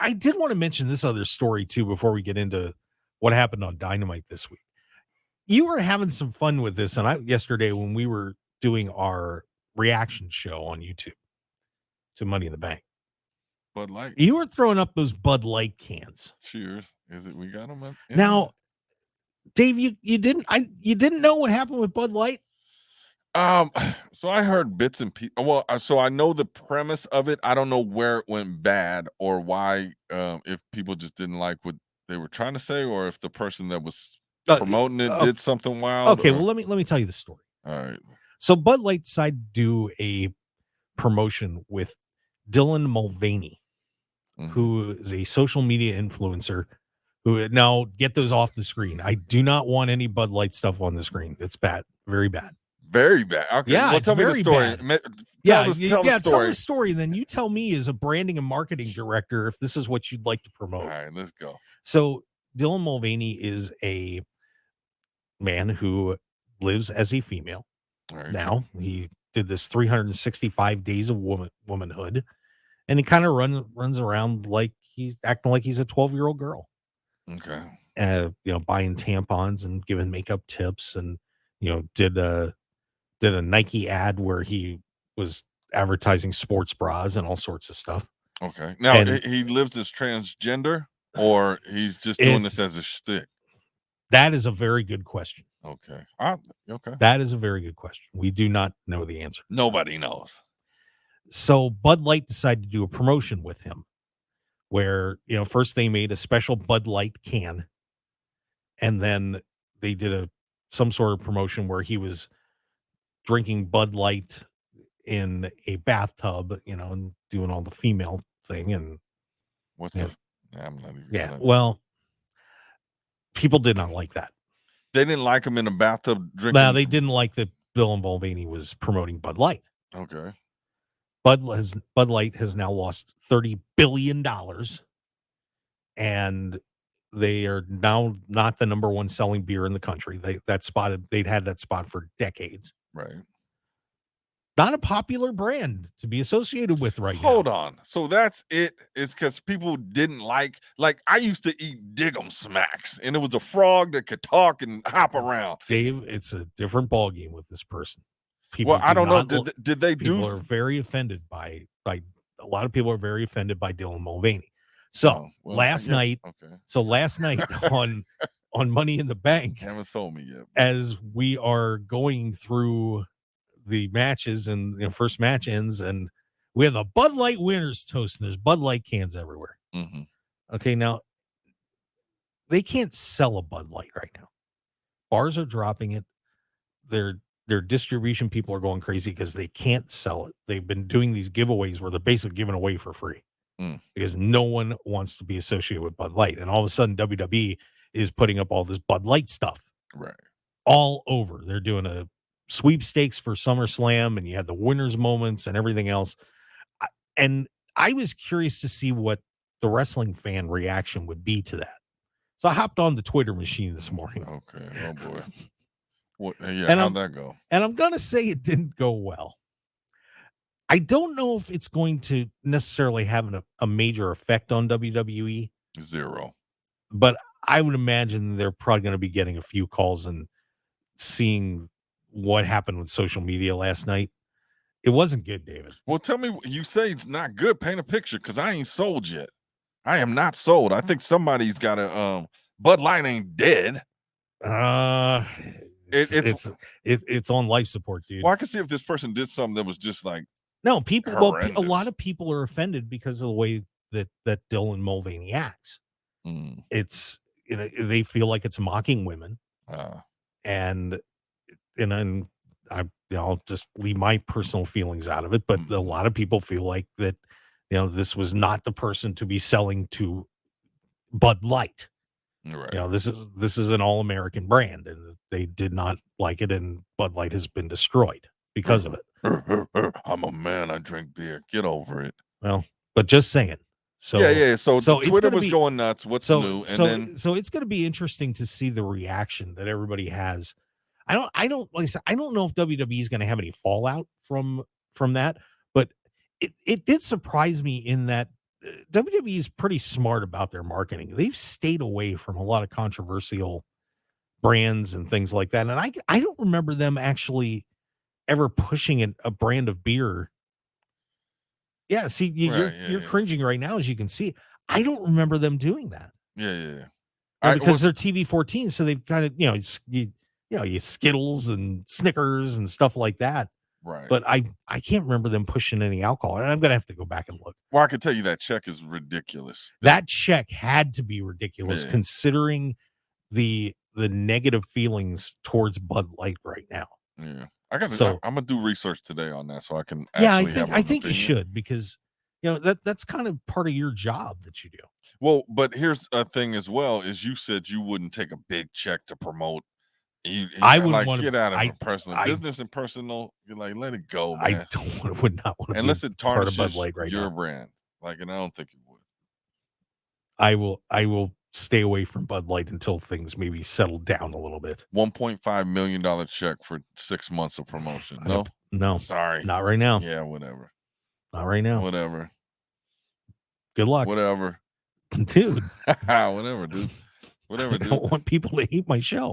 I did want to mention this other story too before we get into what happened on Dynamite this week. You were having some fun with this, and yesterday when we were doing our reaction show on YouTube to Money in the Bank. Bud Light. You were throwing up those Bud Light cans. Cheers. Is it? We got them now, Dave. You didn't know what happened with Bud Light. So I heard bits and pieces. Well, so I know the premise of it. I don't know where it went bad or why. If people just didn't like what they were trying to say, or if the person that was promoting it did something wild. Okay, well let me tell you the story. All right. So Bud Light decided to do a promotion with Dylan Mulvaney, who is a social media influencer. Who now get those off the screen. I do not want any Bud Light stuff on the screen. It's bad, very bad. Very bad. Okay. Yeah, well, tell me the story. Tell the story. Then you tell me as a branding and marketing director if this is what you'd like to promote. All right, let's go. So Dylan Mulvaney is a man who lives as a female. Now he did this 365 days of womanhood, and he kind of runs around like he's acting like he's a 12-year-old girl. Okay. Buying tampons and giving makeup tips, and did a Nike ad where he was advertising sports bras and all sorts of stuff. Okay. Now he lives as transgender, or he's just doing this as a shtick? That is a very good question. Okay. Okay. That is a very good question. We do not know the answer. Nobody knows. So Bud Light decided to do a promotion with him where, first they made a special Bud Light can, and then they did some sort of promotion where he was drinking Bud Light in a bathtub, and doing all the female thing. And what's I'm not even well, people did not like that. They didn't like him in a bathtub drinking. No, they didn't like that Dylan Mulvaney was promoting Bud Light. Okay. Bud Light has now lost $30 billion, and they are now not the number one selling beer in the country. They'd had that spot for decades. Right. Not a popular brand to be associated with right now. Hold on. So that's it. It's because people didn't like I used to eat Dig-'em Smacks, and it was a frog that could talk and hop around. Dave, it's a different ballgame with this person. People I don't know. Did they people are very offended by a lot of people are very offended by Dylan Mulvaney. So last night on Money in the Bank, haven't sold me yet. As we are going through the matches, and first match ends, and we have the Bud Light winners toast, and there's Bud Light cans everywhere. Mm-hmm. Okay, now they can't sell a Bud Light right now. Bars are dropping it. Their distribution people are going crazy because they can't sell it. They've been doing these giveaways where they're basically giving away for free because no one wants to be associated with Bud Light. And all of a sudden, WWE is putting up all this Bud Light stuff, right, all over. They're doing a sweepstakes for SummerSlam, and you had the winners moments and everything else. And I was curious to see what the wrestling fan reaction would be to that. So I hopped on the Twitter machine this morning. Okay. Oh boy. How'd that go? And I'm going to say it didn't go well. I don't know if it's going to necessarily have a major effect on WWE. Zero. But I would imagine they're probably going to be getting a few calls and seeing what happened with social media last night. It wasn't good, David. Well, tell me, you say it's not good. Paint a picture, because I ain't sold yet. I am not sold. I think somebody's got a Bud Light ain't dead. It's on life support, dude. Well, I can see if this person did something that was just like people. Well, a lot of people are offended because of the way that Dylan Mulvaney acts. It's they feel like it's mocking women, and I'll just leave my personal feelings out of it. But a lot of people feel like that, this was not the person to be selling to Bud Light. Right. This is an all-American brand, and they did not like it, and Bud Light has been destroyed because of it. I'm a man. I drink beer. Get over it. Well, but just saying. So yeah. So Twitter was going nuts. What's new? So it's going to be interesting to see the reaction that everybody has. I don't know if WWE is going to have any fallout from that, but it did surprise me in that WWE is pretty smart about their marketing. They've stayed away from a lot of controversial brands and things like that, and I don't remember them actually ever pushing a brand of beer. Yeah, see, Right, yeah, you're yeah. cringing right now, as you can see. I don't remember them doing that. Yeah, yeah, yeah. I Because was they're TV-14, so they've kinda, you Skittles and Snickers and stuff like that, right. but I can't remember them pushing any alcohol, and I'm gonna have to go back and look. Well, I can tell you that check is ridiculous. That check had to be ridiculous Yeah, considering the negative feelings towards Bud Light right now. yeah. So, Imma do research today on that so I can yeah, actually have I an think you opinion. should because, that's kind of part of your job that you do. Well, but here's a thing as well, is you said you wouldn't take a big check to promote. I wouldn't Like, wanna get out of I her personal I business and personal, you're like, let it go, I man. don't wanna would not wanna be a Unless it part of Bud tarnishes Light right your now. brand. Like, and I don't think it would. I will stay away from Bud Light until things maybe settle down a little bit. $1.5 million check for 6 months of promotion. I don't No? no, Sorry. not right now. Yeah, whatever. Not right now. Whatever. Good luck. Whatever. Dude, Whatever, dude. Whatever, I dude. don't want people to hate my show.